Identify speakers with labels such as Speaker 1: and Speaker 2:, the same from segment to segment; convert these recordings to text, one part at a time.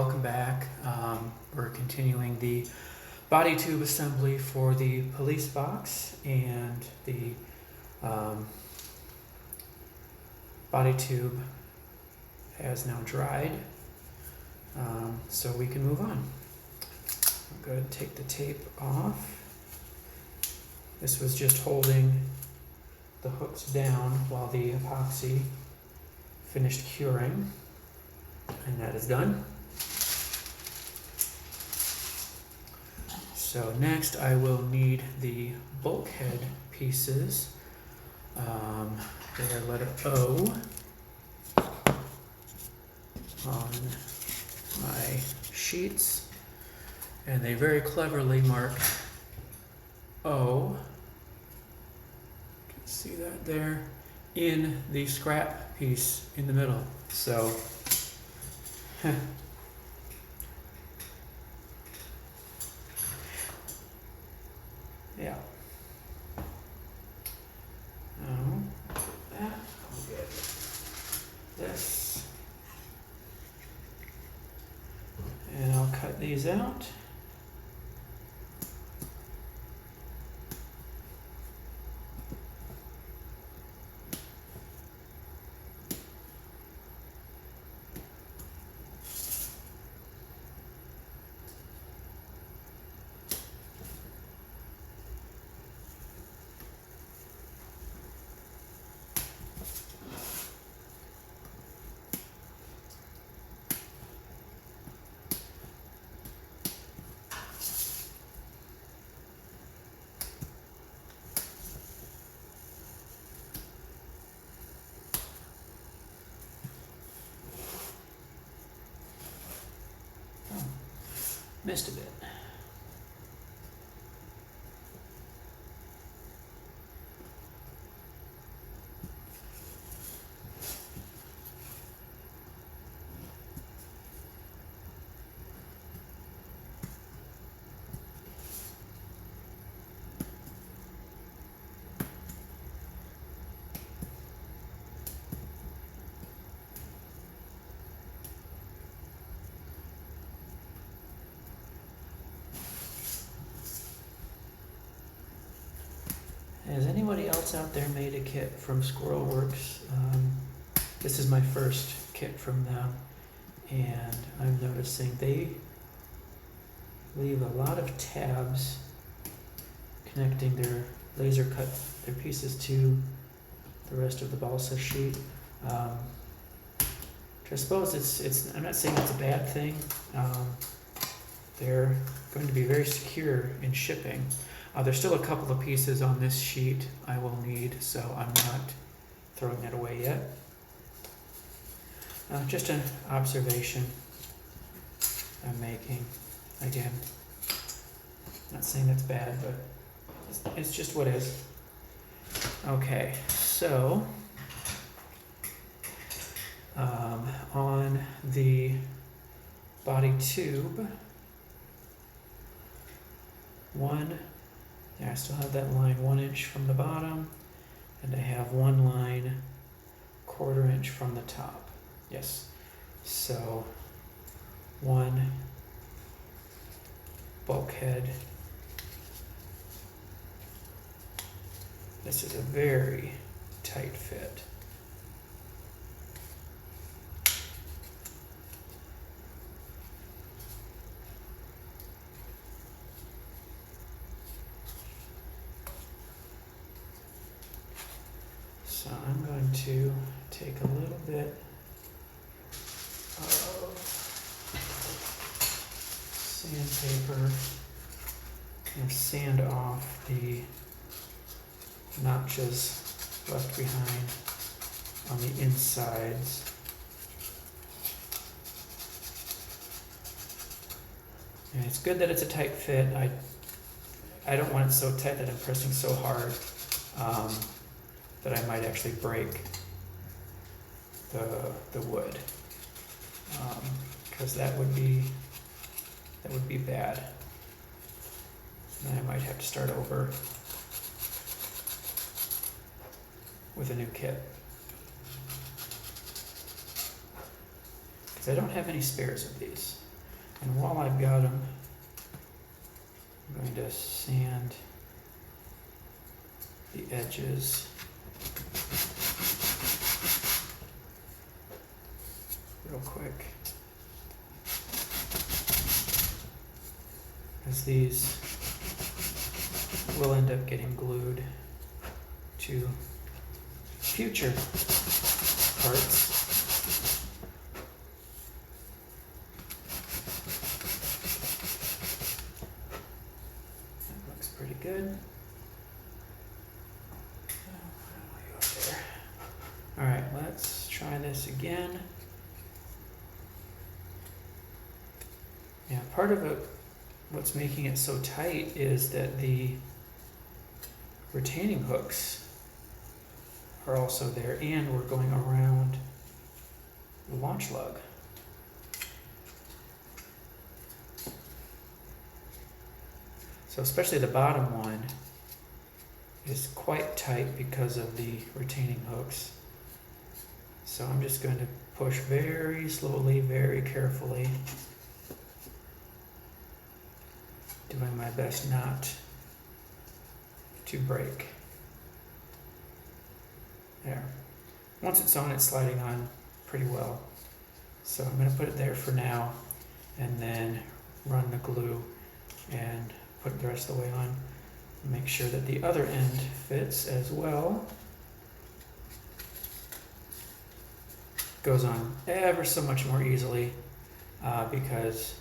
Speaker 1: welcome back. We're continuing the body tube assembly for the police box, and the body tube has now dried, so we can move on. I'm going to take the tape off. This was just holding the hooks down while the epoxy finished curing, and that is done. So next I will need the bulkhead pieces. They are letter O on my sheets, and they very cleverly mark O, you can see that there, in the scrap piece in the middle. So yeah. That, I'll get this, and I'll cut these out. Missed a bit. Has anybody else out there made a kit from Squirrel Works? This is my first kit from them, and I'm noticing they leave a lot of tabs connecting their laser cut their pieces to the rest of the balsa sheet. Which I suppose it's I'm not saying it's a bad thing. They're going to be very secure in shipping. There's still a couple of pieces on this sheet I will need, so I'm not throwing that away yet. Just an observation I'm making. Again, not saying that's bad, but it's just what is. Okay, so on the body tube, I still have that line 1 inch from the bottom, and I have one line 1/4 inch from the top. Yes, so one bulkhead. This is a very tight fit. So I'm going to take a little bit of sandpaper and sand off the notches left behind on the insides. And it's good that it's a tight fit. I don't want it so tight that I'm pressing so hard that I might actually break the wood, because that would be bad. Then I might have to start over with a new kit, because I don't have any spares of these. And while I've got them, I'm going to sand the edges real quick, as these will end up getting glued to future parts. That looks pretty good. All right, let's try this again. Yeah, part of it, what's making it so tight is that the retaining hooks are also there, and we're going around the launch lug. So especially the bottom one is quite tight because of the retaining hooks. So I'm just going to push very slowly, very carefully, doing my best not to break. There. Once it's on, it's sliding on pretty well. So I'm going to put it there for now, and then run the glue and put it the rest of the way on. Make sure that the other end fits as well. Goes on ever so much more easily because,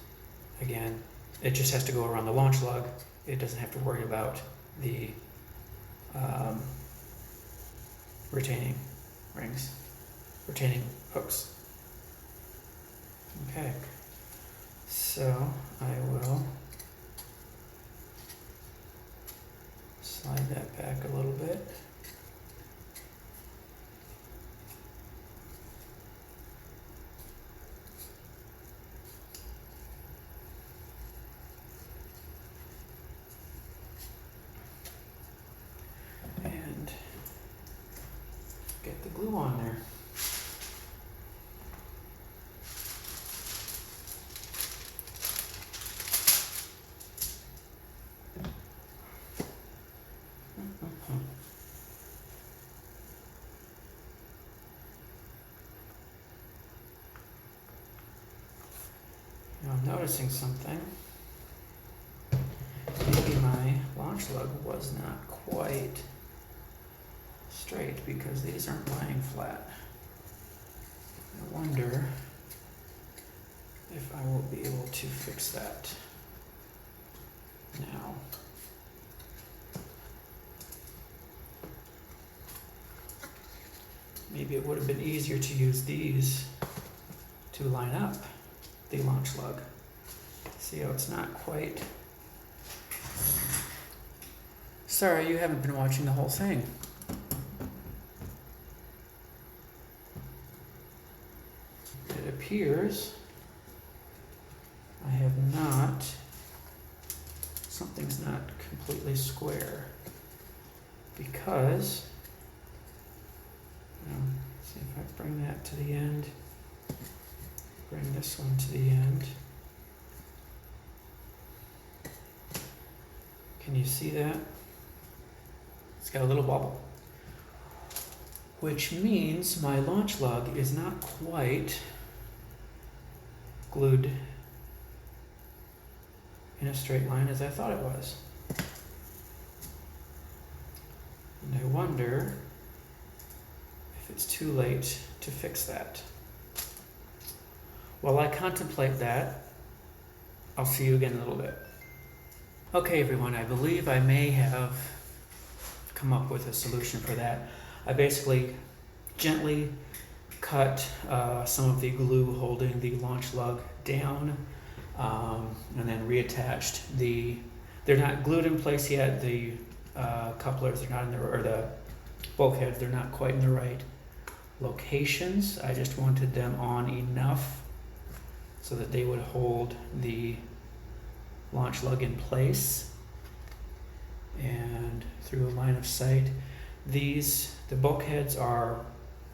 Speaker 1: again, it just has to go around the launch lug. It doesn't have to worry about the retaining rings, retaining hooks. Okay, so I will slide that back a little bit. And get the glue on there. Now I'm noticing something. Maybe my launch lug was not quite straight because these aren't lying flat. I wonder if I will be able to fix that now. Maybe it would have been easier to use these to line up the launch lug. See how it's not quite. Sorry, you haven't been watching the whole thing. It appears I have not, something's not completely square because, see if I bring that to the end, bring this one to the end. Can you see that? It's got a little bubble, which means my launch lug is not quite glued in a straight line as I thought it was. And I wonder if it's too late to fix that. While I contemplate that, I'll see you again in a little bit. Okay, everyone, I believe I may have come up with a solution for that. I basically gently cut some of the glue holding the launch lug down, and then reattached they're not glued in place yet, the couplers, they're not in the, or the bulkheads, they're not quite in the right locations. I just wanted them on enough so that they would hold the launch lug in place and through a line of sight. The bulkheads are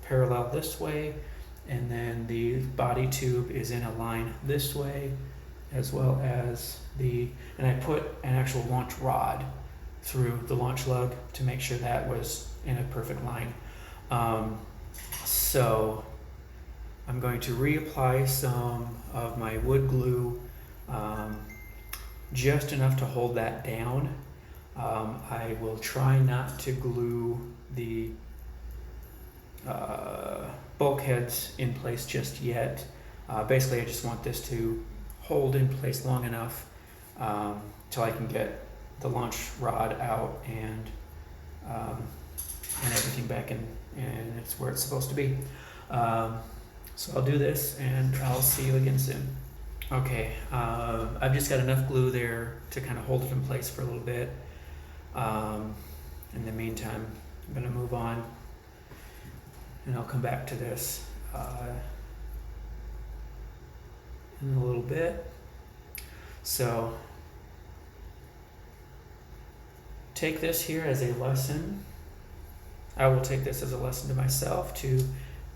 Speaker 1: parallel this way, and then the body tube is in a line this way, as well as and I put an actual launch rod through the launch lug to make sure that was in a perfect line. So I'm going to reapply some of my wood glue, just enough to hold that down. I will try not to glue the bulkheads in place just yet. Basically, I just want this to hold in place long enough till I can get the launch rod out and everything back in, and it's where it's supposed to be. So I'll do this, and I'll see you again soon. Okay, I've just got enough glue there to kind of hold it in place for a little bit. In the meantime, I'm going to move on, and I'll come back to this in a little bit. So take this here as a lesson. I will take this as a lesson to myself to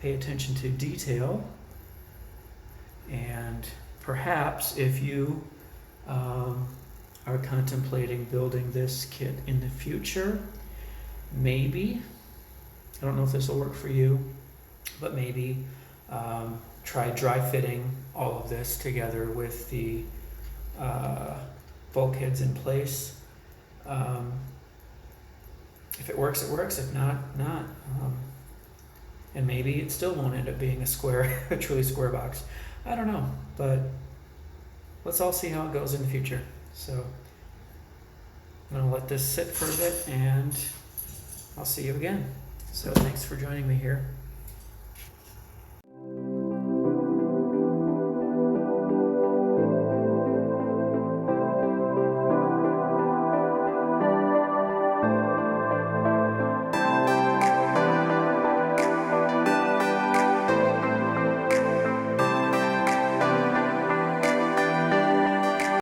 Speaker 1: pay attention to detail, and perhaps if you are contemplating building this kit in the future, maybe, I don't know if this will work for you, but maybe try dry fitting all of this together with the bulkheads in place. If it works, it works. If not, not. And maybe it still won't end up being a square, a truly square box. I don't know, but let's all see how it goes in the future. So I'm gonna let this sit for a bit, and I'll see you again. So thanks for joining me here.